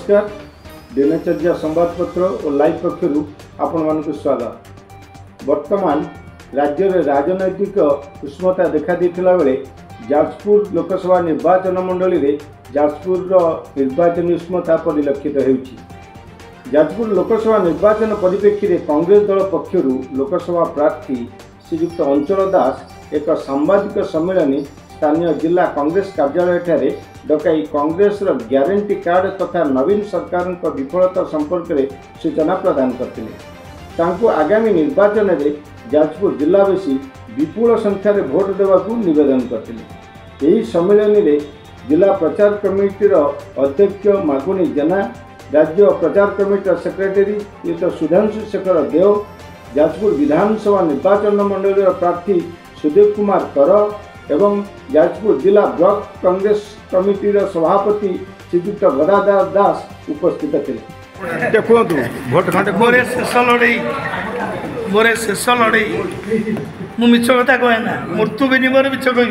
नमस्कार। दिनचर्या संवादपत्र और लाइव पक्षर आपण मानक स्वागत। वर्तमान राज्य में राजनैतिक उष्मता देखा देथिला बेले जाजपुर लोकसभा निर्वाचन मंडली रे जाजपुर निर्वाचन उष्मता परिलक्षित होउछि। जाजपुर लोकसभा निर्वाचन परिप्रेक्षी में कांग्रेस दल पक्षर लोकसभा प्रार्थी श्रीयुक्त अंचल दास एक सांबादिक सम्मेलन स्थानीय जिला कांग्रेस कार्यालय ठारे डकाई कांग्रेस ग्यारंटी कार्ड तथा नवीन सरकार विफलता संपर्क में सूचना प्रदान करते। आगामी निर्वाचन में जाजपुर जिलावासी विपुल संख्यार भोट देवाकू निवेदन करते। यही सम्मेलन में जिला प्रचार कमिटीर अध्यक्ष मागुनी जेना, राज्य प्रचार कमिटी सेक्रेटरी सुधांशु शेखर देव, जाजपुर विधानसभा निर्वाचन मंडल प्रार्थी सुदेव कुमार कर एवं जाजपुर जिला ब्लॉक कांग्रेस कमिटीर सभापति श्रीयुक्त गदाधर दास उपस्थित थे। देखु भोट खंडे मोरे शेष लड़े मु मिछ कथा कहे ना मृत्यु विनिमय मिछ कह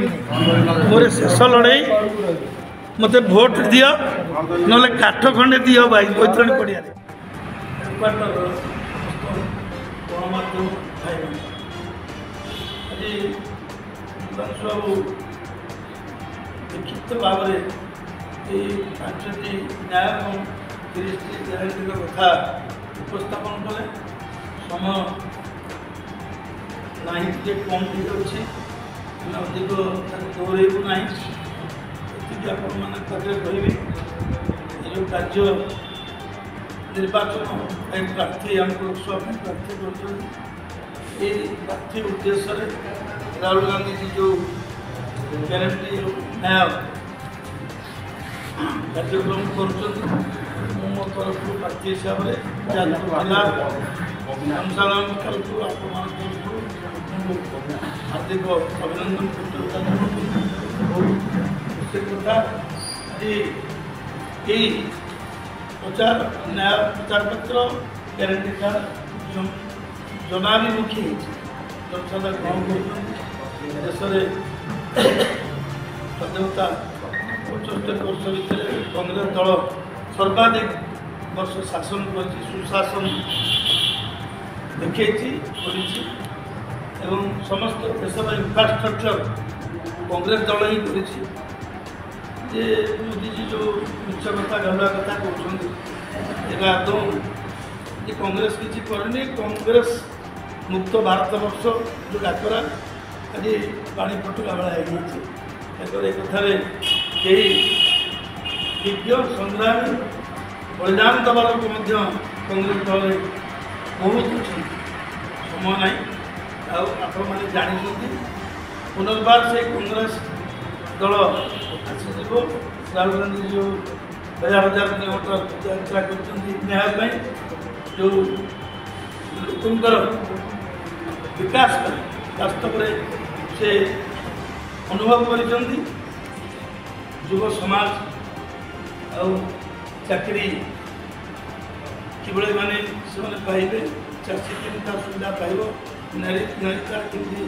मोरे शेष लड़े मत भोट दियो ना काठ खंडे दियो भाई बैतरणी पड़िया लिखित भाव में पांचटी न्याय और 30टी ग्यारंटी कथा उपस्थापन कले समय ना कम हो जाए अधिक दौड़ेबू ना ये आपरे कहि जो राज्य निर्वाचन प्रार्थी आम लोकसभा प्रार्थी कर प्रार्थी उद्देश्य राहुल गांधी जी जो ग्यारंटी न्याय कार्यक्रम कर मो तरफ प्रार्थी हिसाब से जिला संचालन तरफ हार्दिक अभिनंदन कथा प्रचार न्याय प्रचार पत्र ग्यारंटी कार्ड जनाभिमुखी जनसाधारण ग्रहण कर देश स्वाधीनता 75 वर्ष भितर कांग्रेस दल सर्वाधिक वर्ष शासन कर सुशासन देखी समस्त देशर इंफ्रास्ट्रक्चर कांग्रेस दल ही कर मोदी जी जो मिछ कथा गहरा कथा कहते आदौ ये कांग्रेस किसी करनी कांग्रेस मुक्त भारत वर्ष जो डाकरा आज पानी फटुला बेला एक कथार कई विज्ञ संग्रामी बलिदान दवा लोक कांग्रेस दल बहुत अच्छे समय ना आपण मैंने जानते पुनर्बार से कांग्रेस दल आसी राहुल गांधी जो 1000 किलोमीटर यात्रा कर न्याय जो लोकंर विकास वास्तव में से अनुभव कर युव समाज और चाकरी किभली माने से पाइबे चाषी केमता सुविधा पाइब नारीता केमती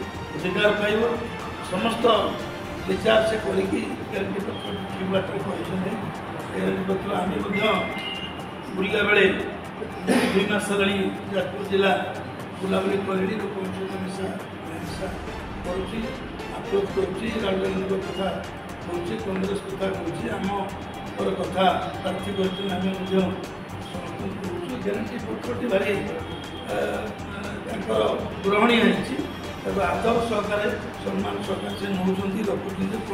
रोजगार पाइब समस्त विचार से करके ग्यारंटी पत्र बाटे ग्यारंटी पत्र आम बुला बेले 2 मास हेल्ला जाजपुर जिला बुलाबुली कर लोक सहित मिशा करुँच अप्रोच करुँच राहुल गांधी कथा कौन कांग्रेस कथा कौन आम कथा प्रार्थी कर समस्त ग्यारंटी पत्रटी भारी ग्रहणीय आदर सहकार सम्मान सहकार से नौ रखुच्च।